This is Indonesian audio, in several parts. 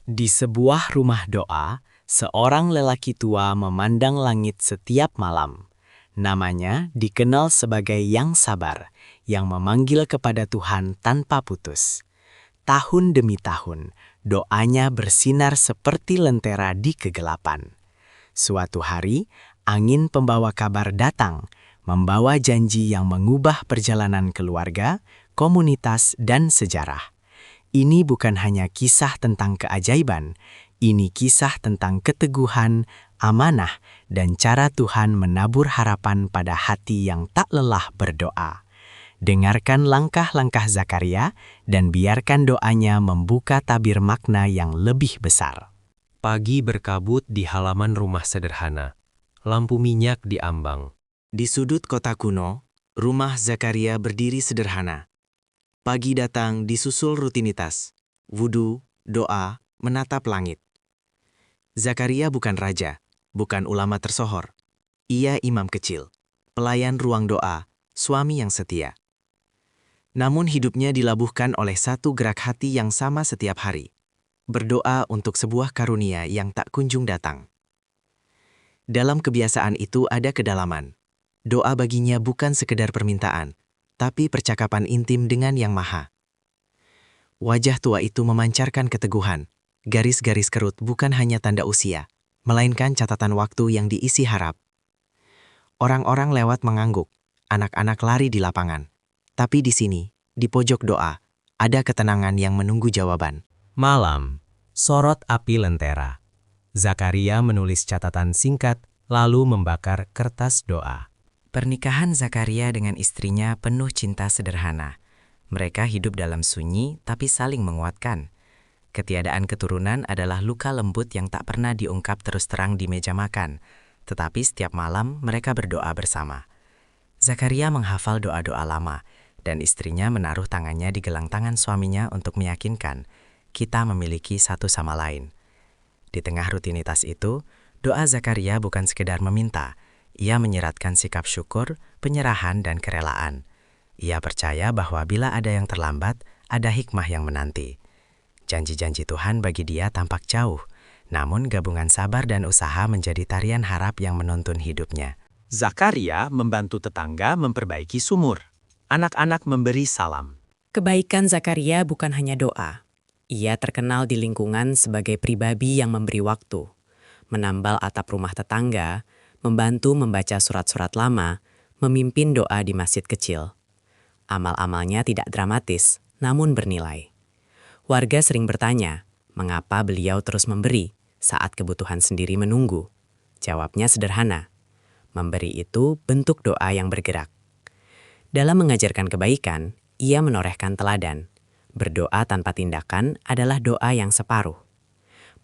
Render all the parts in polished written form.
Di sebuah rumah doa, seorang lelaki tua memandang langit setiap malam. Namanya dikenal sebagai Yang Sabar, yang memanggil kepada Tuhan tanpa putus. Tahun demi tahun, doanya bersinar seperti lentera di kegelapan. Suatu hari, angin pembawa kabar datang, membawa janji yang mengubah perjalanan keluarga, komunitas, dan sejarah. Ini bukan hanya kisah tentang keajaiban, ini kisah tentang keteguhan, amanah, dan cara Tuhan menabur harapan pada hati yang tak lelah berdoa. Dengarkan langkah-langkah Zakaria dan biarkan doanya membuka tabir makna yang lebih besar. Pagi berkabut di halaman rumah sederhana. Lampu minyak di ambang. Di sudut kota kuno, rumah Zakaria berdiri sederhana. Pagi datang disusul rutinitas, wudu, doa, menatap langit. Zakaria bukan raja, bukan ulama tersohor. Ia imam kecil, pelayan ruang doa, suami yang setia. Namun hidupnya dilabuhkan oleh satu gerak hati yang sama setiap hari. Berdoa untuk sebuah karunia yang tak kunjung datang. Dalam kebiasaan itu ada kedalaman. Doa baginya bukan sekedar permintaan, tapi percakapan intim dengan Yang Maha. Wajah tua itu memancarkan keteguhan. Garis-garis kerut bukan hanya tanda usia, melainkan catatan waktu yang diisi harap. Orang-orang lewat mengangguk, anak-anak lari di lapangan. Tapi di sini, di pojok doa, ada ketenangan yang menunggu jawaban. Malam, sorot api lentera. Zakaria menulis catatan singkat, lalu membakar kertas doa. Pernikahan Zakaria dengan istrinya penuh cinta sederhana. Mereka hidup dalam sunyi tapi saling menguatkan. Ketiadaan keturunan adalah luka lembut yang tak pernah diungkap terus terang di meja makan. Tetapi setiap malam mereka berdoa bersama. Zakaria menghafal doa-doa lama, dan istrinya menaruh tangannya di gelang tangan suaminya untuk meyakinkan kita memiliki satu sama lain. Di tengah rutinitas itu, doa Zakaria bukan sekedar meminta. Ia menyiratkan sikap syukur, penyerahan, dan kerelaan. Ia percaya bahwa bila ada yang terlambat, ada hikmah yang menanti. Janji-janji Tuhan bagi dia tampak jauh, namun gabungan sabar dan usaha menjadi tarian harap yang menuntun hidupnya. Zakaria membantu tetangga memperbaiki sumur. Anak-anak memberi salam. Kebaikan Zakaria bukan hanya doa. Ia terkenal di lingkungan sebagai pribadi yang memberi waktu. Menambal atap rumah tetangga, membantu membaca surat-surat lama, memimpin doa di masjid kecil. Amal-amalnya tidak dramatis, namun bernilai. Warga sering bertanya, mengapa beliau terus memberi saat kebutuhan sendiri menunggu? Jawabnya sederhana, memberi itu bentuk doa yang bergerak. Dalam mengajarkan kebaikan, ia menorehkan teladan. Berdoa tanpa tindakan adalah doa yang separuh.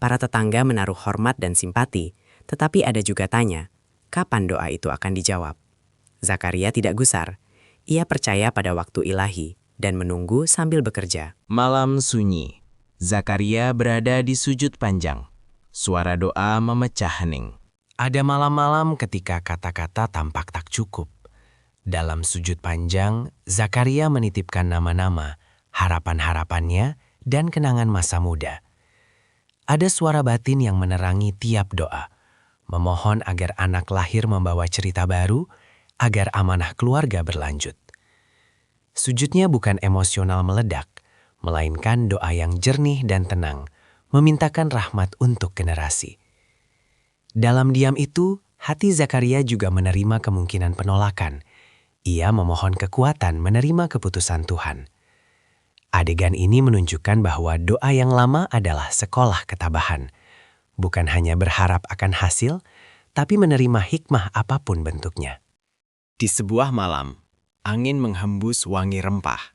Para tetangga menaruh hormat dan simpati, tetapi ada juga tanya, kapan doa itu akan dijawab? Zakaria tidak gusar. Ia percaya pada waktu ilahi dan menunggu sambil bekerja. Malam sunyi. Zakaria berada di sujud panjang. Suara doa memecah hening. Ada malam-malam ketika kata-kata tampak tak cukup. Dalam sujud panjang, Zakaria menitipkan nama-nama, harapan-harapannya, dan kenangan masa muda. Ada suara batin yang menerangi tiap doa. Memohon agar anak lahir membawa cerita baru, agar amanah keluarga berlanjut. Sujudnya bukan emosional meledak, melainkan doa yang jernih dan tenang, memintakan rahmat untuk generasi. Dalam diam itu, hati Zakaria juga menerima kemungkinan penolakan. Ia memohon kekuatan menerima keputusan Tuhan. Adegan ini menunjukkan bahwa doa yang lama adalah sekolah ketabahan. Bukan hanya berharap akan hasil, tapi menerima hikmah apapun bentuknya. Di sebuah malam, angin menghembus wangi rempah.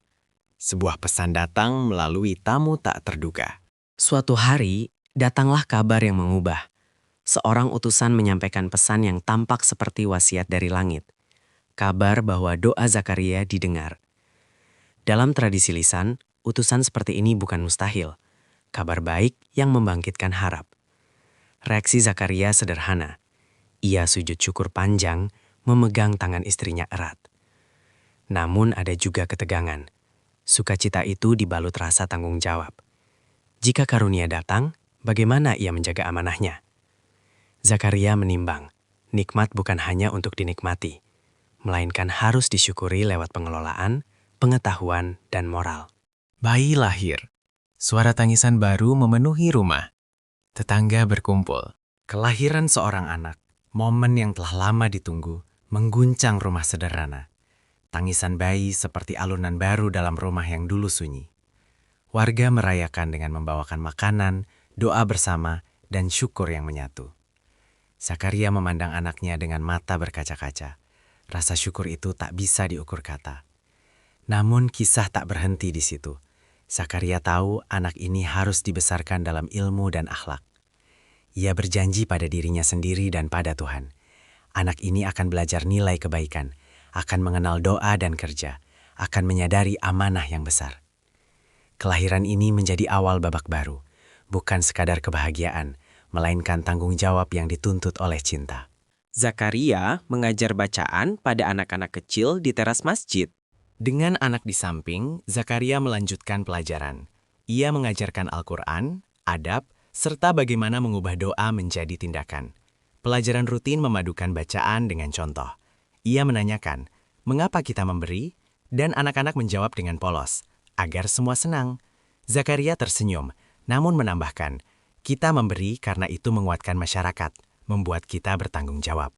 Sebuah pesan datang melalui tamu tak terduga. Suatu hari, datanglah kabar yang mengubah. Seorang utusan menyampaikan pesan yang tampak seperti wasiat dari langit. Kabar bahwa doa Zakaria didengar. Dalam tradisi lisan, utusan seperti ini bukan mustahil. Kabar baik yang membangkitkan harap. Reaksi Zakaria sederhana. Ia sujud syukur panjang, memegang tangan istrinya erat. Namun ada juga ketegangan. Sukacita itu dibalut rasa tanggung jawab. Jika karunia datang, Bagaimana ia menjaga amanahnya? Zakaria menimbang, nikmat bukan hanya untuk dinikmati, melainkan harus disyukuri lewat pengelolaan, pengetahuan, dan moral. Bayi lahir. Suara tangisan baru memenuhi rumah. Tetangga berkumpul. Kelahiran seorang anak, momen yang telah lama ditunggu, mengguncang rumah sederhana. Tangisan bayi seperti alunan baru dalam rumah yang dulu sunyi. Warga merayakan dengan membawakan makanan, doa bersama, dan syukur yang menyatu. Zakaria memandang anaknya dengan mata berkaca-kaca. Rasa syukur itu tak bisa diukur kata. Namun kisah tak berhenti di situ. Zakaria tahu anak ini harus dibesarkan dalam ilmu dan akhlak. Ia berjanji pada dirinya sendiri dan pada Tuhan. Anak ini akan belajar nilai kebaikan, akan mengenal doa dan kerja, akan menyadari amanah yang besar. Kelahiran ini menjadi awal babak baru, bukan sekadar kebahagiaan, melainkan tanggung jawab yang dituntut oleh cinta. Zakaria mengajar bacaan pada anak-anak kecil di teras masjid. Dengan anak di samping, Zakaria melanjutkan pelajaran. Ia mengajarkan Al-Quran, adab, serta bagaimana mengubah doa menjadi tindakan. Pelajaran rutin memadukan bacaan dengan contoh. Ia menanyakan, mengapa kita memberi? Dan anak-anak menjawab dengan polos, agar semua senang. Zakaria tersenyum, namun menambahkan, kita memberi karena itu menguatkan masyarakat, membuat kita bertanggung jawab.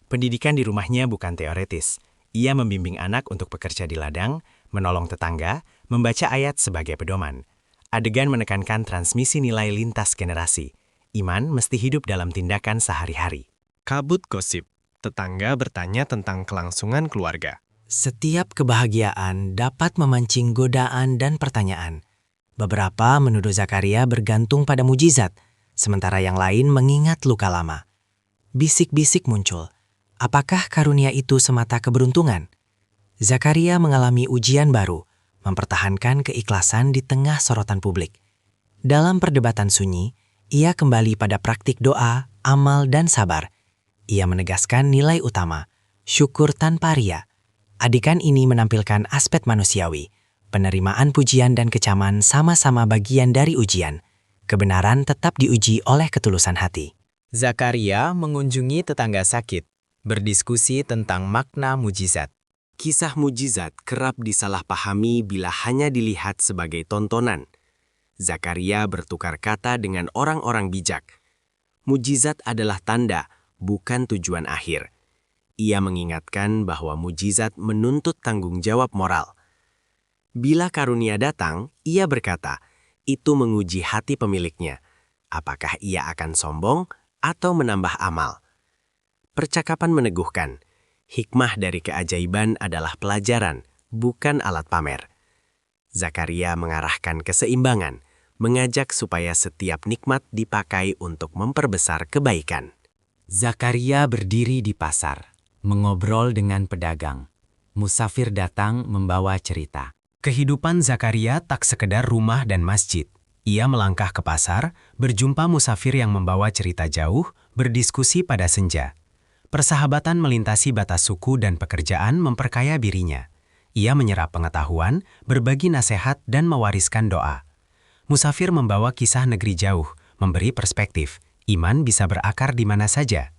Pendidikan di rumahnya bukan teoretis. Ia membimbing anak untuk bekerja di ladang, menolong tetangga, membaca ayat sebagai pedoman. Adegan menekankan transmisi nilai lintas generasi. Iman mesti hidup dalam tindakan sehari-hari. Kabut gosip. Tetangga bertanya tentang kelangsungan keluarga. Setiap kebahagiaan dapat memancing godaan dan pertanyaan. Beberapa menuduh Zakaria bergantung pada mujizat, sementara yang lain mengingat luka lama. Bisik-bisik muncul. Apakah karunia itu semata keberuntungan? Zakaria mengalami ujian baru, mempertahankan keikhlasan di tengah sorotan publik. Dalam perdebatan sunyi, ia kembali pada praktik doa, amal, dan sabar. Ia menegaskan nilai utama, syukur tanpa ria. Adegan ini menampilkan aspek manusiawi. Penerimaan pujian dan kecaman sama-sama bagian dari ujian. Kebenaran tetap diuji oleh ketulusan hati. Zakaria mengunjungi tetangga sakit, berdiskusi tentang makna mujizat. Kisah mujizat kerap disalahpahami bila hanya dilihat sebagai tontonan. Zakaria bertukar kata dengan orang-orang bijak. Mujizat adalah tanda, bukan tujuan akhir. Ia mengingatkan bahwa mujizat menuntut tanggung jawab moral. Bila karunia datang, ia berkata, itu menguji hati pemiliknya. Apakah ia akan sombong atau menambah amal? Percakapan meneguhkan. Hikmah dari keajaiban adalah pelajaran, bukan alat pamer. Zakaria mengarahkan keseimbangan, mengajak supaya setiap nikmat dipakai untuk memperbesar kebaikan. Zakaria berdiri di pasar, mengobrol dengan pedagang. Musafir datang membawa cerita. Kehidupan Zakaria tak sekedar rumah dan masjid. Ia melangkah ke pasar, berjumpa musafir yang membawa cerita jauh, berdiskusi pada senja. Persahabatan melintasi batas suku dan pekerjaan memperkaya dirinya. Ia menyerap pengetahuan, berbagi nasihat, dan mewariskan doa. Musafir membawa kisah negeri jauh, memberi perspektif. Iman bisa berakar di mana saja.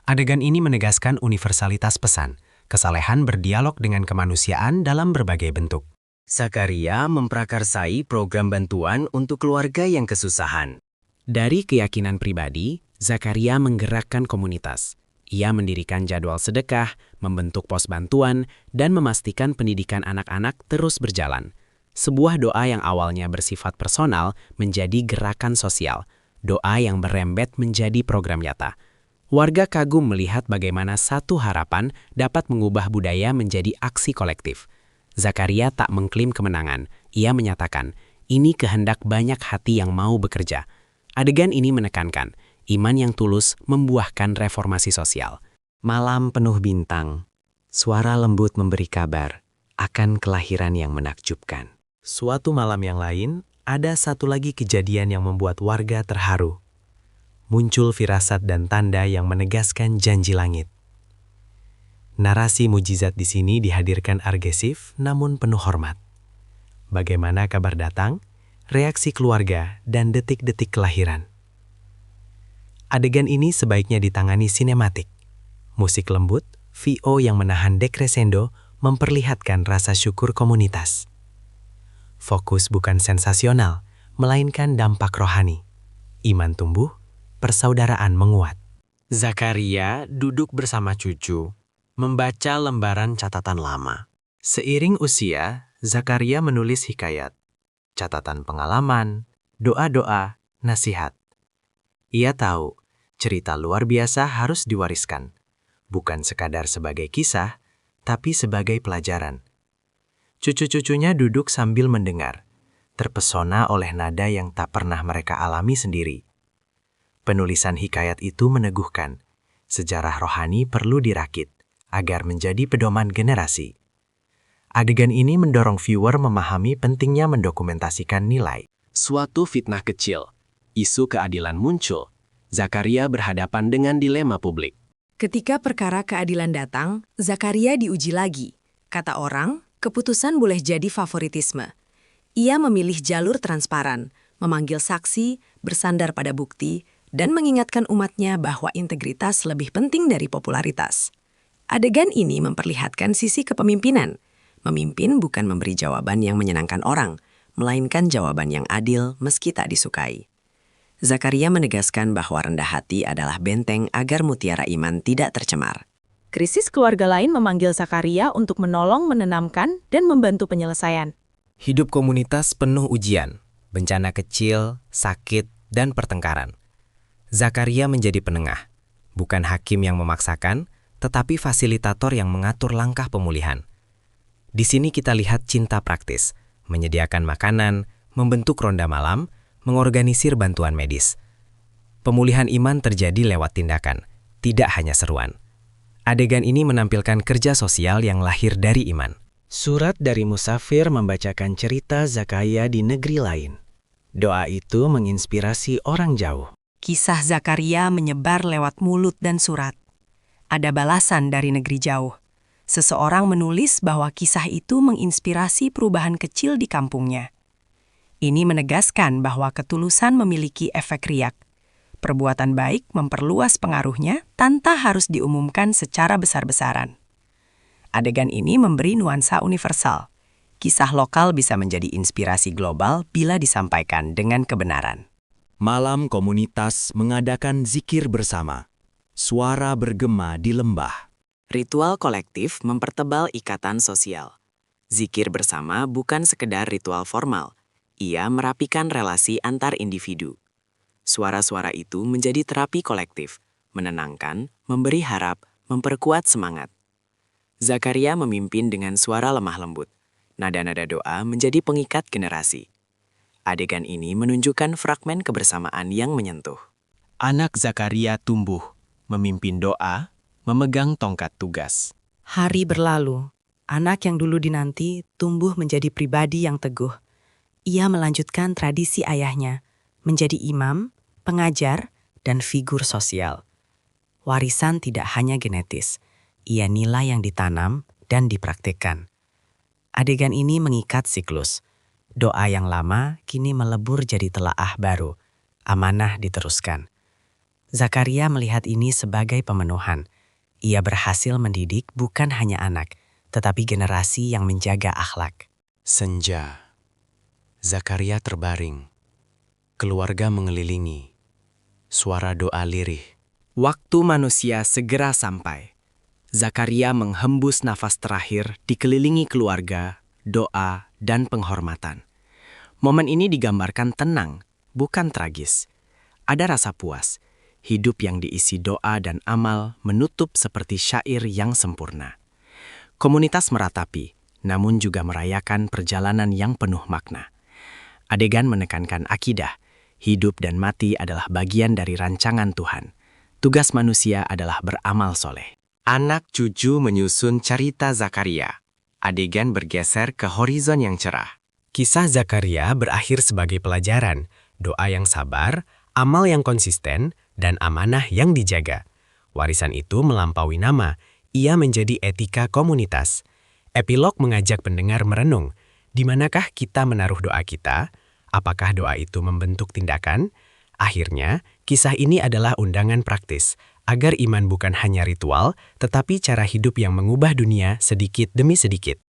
Adegan ini menegaskan universalitas pesan, kesalehan berdialog dengan kemanusiaan dalam berbagai bentuk. Zakaria memprakarsai program bantuan untuk keluarga yang kesusahan. Dari keyakinan pribadi, Zakaria menggerakkan komunitas. Ia mendirikan jadwal sedekah, membentuk pos bantuan, dan memastikan pendidikan anak-anak terus berjalan. Sebuah doa yang awalnya bersifat personal menjadi gerakan sosial. Doa yang merembet menjadi program nyata. Warga kagum melihat bagaimana satu harapan dapat mengubah budaya menjadi aksi kolektif. Zakaria tak mengklaim kemenangan. Ia menyatakan, ini kehendak banyak hati yang mau bekerja. Adegan ini menekankan, iman yang tulus membuahkan reformasi sosial. Malam penuh bintang, suara lembut memberi kabar akan kelahiran yang menakjubkan. Suatu malam yang lain, ada satu lagi kejadian yang membuat warga terharu. Muncul firasat dan tanda yang menegaskan janji langit. Narasi mujizat di sini dihadirkan agresif namun penuh hormat. Bagaimana kabar datang, reaksi keluarga, dan detik-detik kelahiran. Adegan ini sebaiknya ditangani sinematik. Musik lembut, VO yang menahan decrescendo memperlihatkan rasa syukur komunitas. Fokus bukan sensasional, melainkan dampak rohani. Iman tumbuh, persaudaraan menguat. Zakaria duduk bersama cucu, membaca lembaran catatan lama. Seiring usia, Zakaria menulis hikayat, catatan pengalaman, doa-doa, nasihat. Ia tahu, cerita luar biasa harus diwariskan, bukan sekadar sebagai kisah, tapi sebagai pelajaran. Cucu-cucunya duduk sambil mendengar, terpesona oleh nada yang tak pernah mereka alami sendiri. Penulisan hikayat itu meneguhkan, sejarah rohani perlu dirakit agar menjadi pedoman generasi. Adegan ini mendorong viewer memahami pentingnya mendokumentasikan nilai. Suatu fitnah kecil, isu keadilan muncul. Zakaria berhadapan dengan dilema publik. Ketika perkara keadilan datang, Zakaria diuji lagi. Kata orang, keputusan boleh jadi favoritisme. Ia memilih jalur transparan, memanggil saksi, bersandar pada bukti, dan mengingatkan umatnya bahwa integritas lebih penting dari popularitas. Adegan ini memperlihatkan sisi kepemimpinan. Memimpin bukan memberi jawaban yang menyenangkan orang, melainkan jawaban yang adil meski tak disukai. Zakaria menegaskan bahwa rendah hati adalah benteng agar mutiara iman tidak tercemar. Krisis keluarga lain memanggil Zakaria untuk menolong, menenamkan, dan membantu penyelesaian. Hidup komunitas penuh ujian, bencana kecil, sakit, dan pertengkaran. Zakaria menjadi penengah, bukan hakim yang memaksakan, tetapi fasilitator yang mengatur langkah pemulihan. Di sini kita lihat cinta praktis, menyediakan makanan, membentuk ronda malam, mengorganisir bantuan medis. Pemulihan iman terjadi lewat tindakan, tidak hanya seruan. Adegan ini menampilkan kerja sosial yang lahir dari iman. Surat dari musafir membacakan cerita Zakaria di negeri lain. Doa itu menginspirasi orang jauh. Kisah Zakaria menyebar lewat mulut dan surat. Ada balasan dari negeri jauh. Seseorang menulis bahwa kisah itu menginspirasi perubahan kecil di kampungnya. Ini menegaskan bahwa ketulusan memiliki efek riak. Perbuatan baik memperluas pengaruhnya tanpa harus diumumkan secara besar-besaran. Adegan ini memberi nuansa universal. Kisah lokal bisa menjadi inspirasi global bila disampaikan dengan kebenaran. Malam komunitas mengadakan zikir bersama. Suara bergema di lembah. Ritual kolektif mempertebal ikatan sosial. Zikir bersama bukan sekedar ritual formal. Ia merapikan relasi antar individu. Suara-suara itu menjadi terapi kolektif, menenangkan, memberi harap, memperkuat semangat. Zakaria memimpin dengan suara lemah lembut. Nada-nada doa menjadi pengikat generasi. Adegan ini menunjukkan fragmen kebersamaan yang menyentuh. Anak Zakaria tumbuh, memimpin doa, memegang tongkat tugas. Hari berlalu, anak yang dulu dinanti tumbuh menjadi pribadi yang teguh. Ia melanjutkan tradisi ayahnya, menjadi imam, pengajar, dan figur sosial. Warisan tidak hanya genetis, ia nilai yang ditanam dan dipraktikkan. Adegan ini mengikat siklus. Doa yang lama kini melebur jadi telaah baru, amanah diteruskan. Zakaria melihat ini sebagai pemenuhan. Ia berhasil mendidik bukan hanya anak, tetapi generasi yang menjaga akhlak. Senja. Zakaria terbaring. Keluarga mengelilingi. Suara doa lirih. Waktu manusia segera sampai. Zakaria menghembus nafas terakhir dikelilingi keluarga, doa, dan penghormatan. Momen ini digambarkan tenang, bukan tragis. Ada rasa puas. Hidup yang diisi doa dan amal menutup seperti syair yang sempurna. Komunitas meratapi, namun juga merayakan perjalanan yang penuh makna. Adegan menekankan akidah, hidup dan mati adalah bagian dari rancangan Tuhan. Tugas manusia adalah beramal soleh. Anak cucu menyusun cerita Zakaria. Adegan bergeser ke horizon yang cerah. Kisah Zakaria berakhir sebagai pelajaran, doa yang sabar, amal yang konsisten, dan amanah yang dijaga. Warisan itu melampaui nama, ia menjadi etika komunitas. Epilog mengajak pendengar merenung, di manakah kita menaruh doa kita? Apakah doa itu membentuk tindakan? Akhirnya, kisah ini adalah undangan praktis agar iman bukan hanya ritual, tetapi cara hidup yang mengubah dunia sedikit demi sedikit.